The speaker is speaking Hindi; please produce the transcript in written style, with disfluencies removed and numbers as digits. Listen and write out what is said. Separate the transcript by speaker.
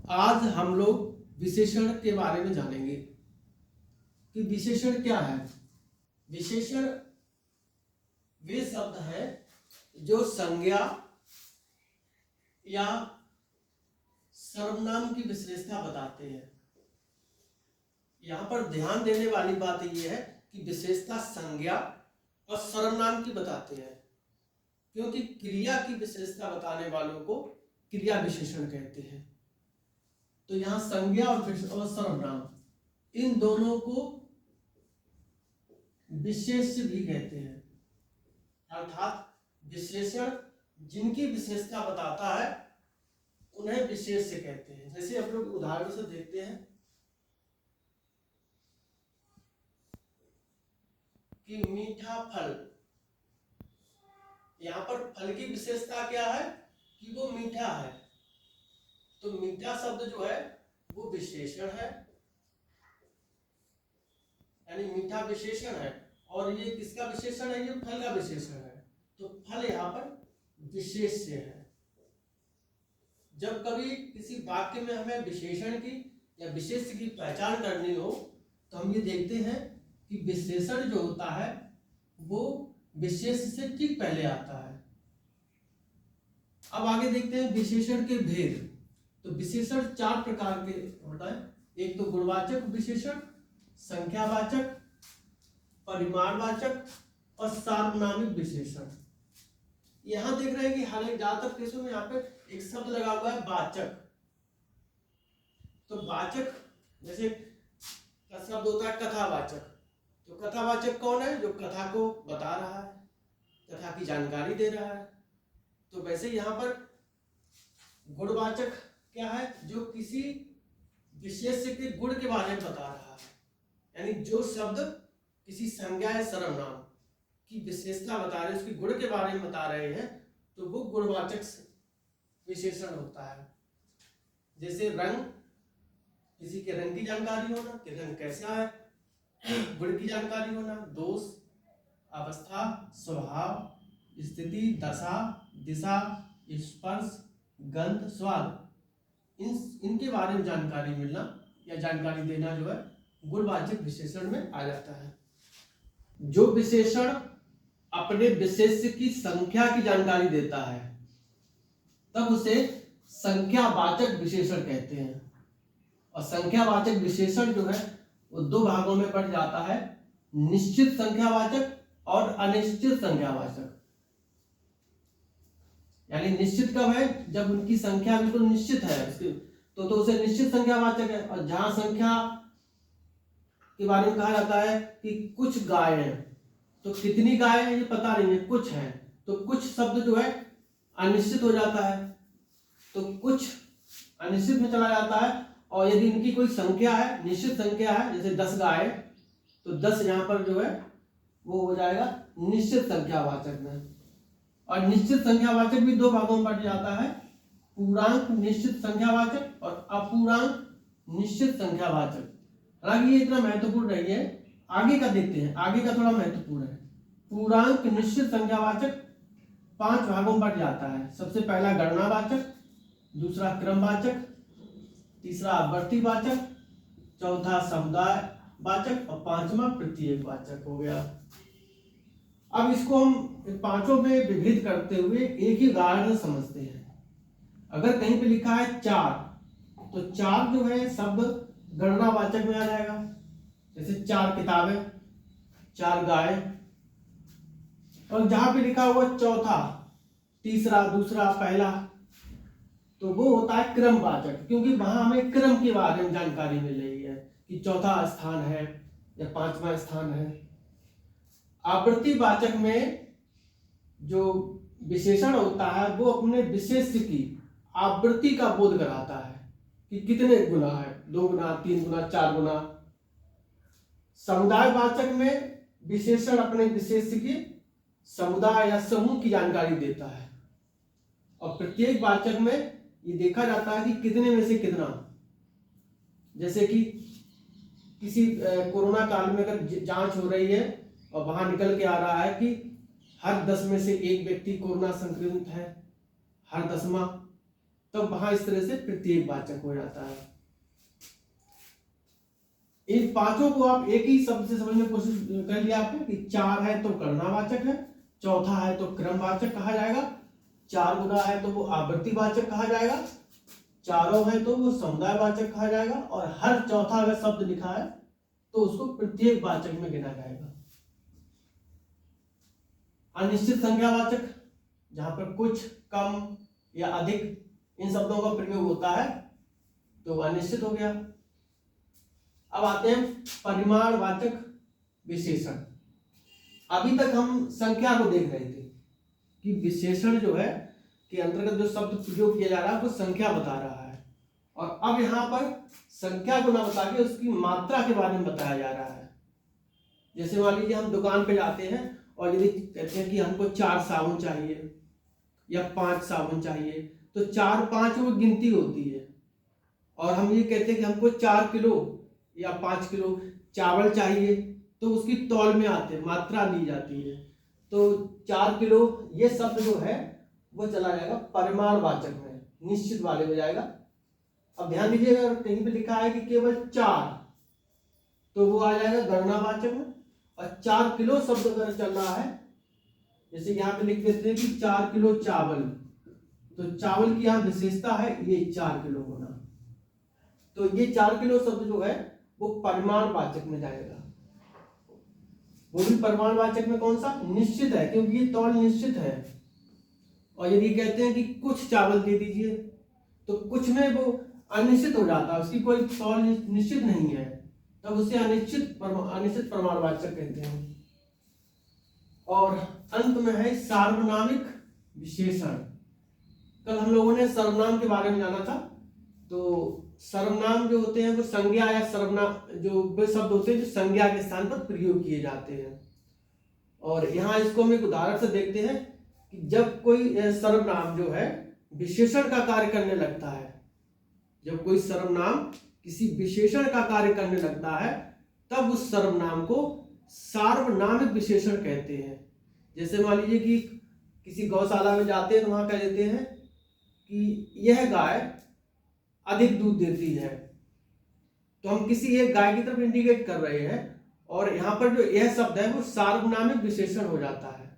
Speaker 1: आज हम लोग विशेषण के बारे में जानेंगे कि विशेषण क्या है। विशेषण वे शब्द है जो संज्ञा या सर्वनाम की विशेषता बताते हैं। यहाँ पर ध्यान देने वाली बात यह है कि विशेषता संज्ञा और सर्वनाम की बताते हैं, क्योंकि क्रिया की विशेषता बताने वालों को क्रिया विशेषण कहते हैं। तो यहाँ संज्ञा और सर्वनाम इन दोनों को विशेष्य भी कहते हैं, अर्थात विशेषण जिनकी विशेषता बताता है उन्हें विशेष्य कहते हैं। जैसे हम लोग उदाहरण से देखते हैं कि मीठा फल, यहाँ पर फल की विशेषता क्या है कि वो मीठा है। तो मीठा शब्द जो है वो विशेषण है, यानी मीठा विशेषण है। और ये किसका विशेषण है? ये फल का विशेषण है। तो फल यहाँ पर विशेष्य है। जब कभी किसी वाक्य में हमें विशेषण की या विशेष्य की पहचान करनी हो तो हम ये देखते हैं कि विशेषण जो होता है वो विशेष्य से ठीक पहले आता है। अब आगे देखते हैं विशेषण के भेद। तो विशेषण 4 प्रकार के होता है। एक तो गुणवाचक विशेषण, संख्यावाचक, परिमाणवाचक और सार्वनामिक विशेषण। यहां देख रहे हैं कि हालांकि ज्यादातर केसों में यहाँ पे एक शब्द लगा हुआ है वाचक। तो वाचक जैसे का शब्द होता है कथावाचक। तो कथावाचक कौन है? जो कथा को बता रहा है, कथा की जानकारी दे रहा है। तो वैसे यहाँ पर गुणवाचक क्या है? जो किसी विशेष्य के गुण के बारे में बता रहा है, यानी जो शब्द किसी संज्ञा या सर्वनाम की विशेषता बता रहे हैं, उसके गुण के बारे में बता रहे हैं, तो वो गुणवाचक विशेषण होता है। जैसे रंग, किसी के रंग की जानकारी होना कि रंग कैसा है, गुण की जानकारी होना, दोष, अवस्था, स्वभाव, स्थिति, दशा, दिशा, स्पर्श, गंध, स्वाद, इनके बारे में जानकारी मिलना या जानकारी देना जो है गुणवाचक विशेषण में आ जाता है। जो विशेषण अपने विशेष्य की संख्या की जानकारी देता है तब उसे संख्यावाचक विशेषण कहते हैं। और संख्यावाचक विशेषण जो है वो 2 भागों में बढ़ जाता है, निश्चित संख्यावाचक और अनिश्चित संख्यावाचक। यानी निश्चित कब है? जब उनकी संख्या बिल्कुल निश्चित है तो उसे निश्चित संख्यावाचक है। और जहां संख्या के बारे में कहा जाता है कि कुछ गाय हैं, तो कितनी गाय है ये पता नहीं है, कुछ है, तो कुछ शब्द जो है अनिश्चित हो जाता है, तो कुछ अनिश्चित में चला जाता है। और यदि इनकी कोई संख्या है, निश्चित संख्या है, जैसे 10 गाय, तो 10 यहाँ पर जो है वो हो जाएगा निश्चित संख्यावाचक में। और निश्चित संख्यावाचक भी 2 भागों में बढ़ जाता है, पूर्णांक निश्चित संख्यावाचक और अपूर्णांक निश्चित संख्यावाचक। हालांकि ये इतना महत्वपूर्ण नहीं है, आगे का देखते हैं, आगे का थोड़ा महत्वपूर्ण है। पूर्णांक निश्चित संख्यावाचक 5 भागों में बढ़ जाता है। सबसे पहला गणनावाचक, दूसरा क्रमवाचक, तीसरा आवर्तीवाचक, चौथा समुदाय वाचक और 5वां प्रत्येक वाचक हो गया। अब इसको हम 5 में विभेद करते हुए एक ही उदाहरण समझते हैं। अगर कहीं पे लिखा है 4, तो 4 जो है शब्द गणनावाचक में आ जाएगा। जैसे 4 किताबें, 4 गाय। और जहां पे लिखा हुआ चौथा, तीसरा, दूसरा, पहला, तो वो होता है क्रमवाचक, क्योंकि वहां हमें क्रम के बारे में जानकारी मिल रही है कि चौथा स्थान है या 5वां स्थान है। आवर्तीवाचक में जो विशेषण होता है वो अपने विशेष्य की आवृत्ति का बोध कराता है कि कितने गुना है, 2 गुना, 3 गुना, 4 गुना। समुदायवाचक में विशेषण अपने विशेष्य की समुदाय या समूह की जानकारी देता है। और प्रत्येक वाचक में ये देखा जाता है कि कितने में से कितना। जैसे कि किसी कोरोना काल में अगर जांच हो रही है और वहां निकल के आ रहा है कि हर 10 में से 1 व्यक्ति कोरोना संक्रमित है, हर 10वां, तब वहां इस तरह से प्रत्येकवाचक हो जाता है। इन पांचों को आप एक ही शब्द से समझने की कोशिश कर लिया आपने कि 4 है तो गणनावाचक है, चौथा है तो क्रमवाचक कहा जाएगा, 4 गुना है तो वो आवृत्तिवाचक कहा जाएगा, चारों है तो वो समुदायवाचक कहा जाएगा, और हर चौथा अगर शब्द लिखा है तो उसको प्रत्येकवाचक में गिना जाएगा। अनिश्चित संख्यावाचक, जहां पर कुछ, कम या अधिक इन शब्दों का प्रयोग होता है तो अनिश्चित हो गया। अब आते हैं परिमाणवाचक विशेषण। अभी तक हम संख्या को देख रहे थे कि विशेषण जो है के अंतर्गत जो शब्द प्रयोग किया जा रहा है वो संख्या बता रहा है, और अब यहाँ पर संख्या को ना बता के उसकी मात्रा के बारे में बताया जा रहा है। जैसे मान लीजिए हम दुकान पे जाते हैं और यदि कहते हैं कि हमको 4 साबुन चाहिए या 5 साबुन चाहिए, तो 4-5 वो गिनती होती है, और हम ये कहते हैं कि हमको 4 किलो या 5 किलो चावल चाहिए, तो उसकी तौल में आते हैं, मात्रा दी जाती है। तो 4 किलो ये शब्द जो है वो चला जाएगा परिमाणवाचक में, निश्चित वाले में जाएगा। अब ध्यान दीजिएगा, अगर कहीं पे लिखा है कि केवल 4 तो वो आ जाएगा गणनावाचक में, और 4 किलो शब्द अगर चल रहा है, जैसे यहाँ पे लिख देते हैं कि 4 किलो चावल, तो चावल की यहाँ विशेषता है ये 4 किलो होना, तो ये 4 किलो शब्द जो है वो परिमाणवाचक में जाएगा। वो भी परिमाणवाचक में कौन सा, निश्चित है, क्योंकि ये तौल निश्चित है। और यदि कहते हैं कि कुछ चावल दे दीजिए, तो कुछ में वो अनिश्चित हो जाता है, उसकी कोई तौल निश्चित नहीं है, तब उसे अनिश्चित परिमाणवाचक कहते हैं। और अंत में है सार्वनामिक विशेषण। कल हम लोगों ने सर्वनाम के बारे में जाना था, तो सर्वनाम जो होते हैं वो संज्ञा या सर्वनाम, जो वे शब्द होते हैं जो संज्ञा के स्थान पर प्रयोग किए जाते हैं। और यहाँ इसको हम एक उदाहरण से देखते हैं कि जब कोई सर्वनाम जो है विशेषण का कार्य करने लगता है, जब कोई सर्वनाम किसी विशेषण का कार्य करने लगता है, तब उस सर्वनाम को सार्वनामिक विशेषण कहते हैं। जैसे मान लीजिए कि किसी गौशाला में जाते हैं तो वहां कह देते हैं कि यह गाय अधिक दूध देती है, तो हम किसी एक गाय की तरफ इंडिकेट कर रहे हैं, और यहाँ पर जो यह शब्द है वो सार्वनामिक विशेषण हो जाता है।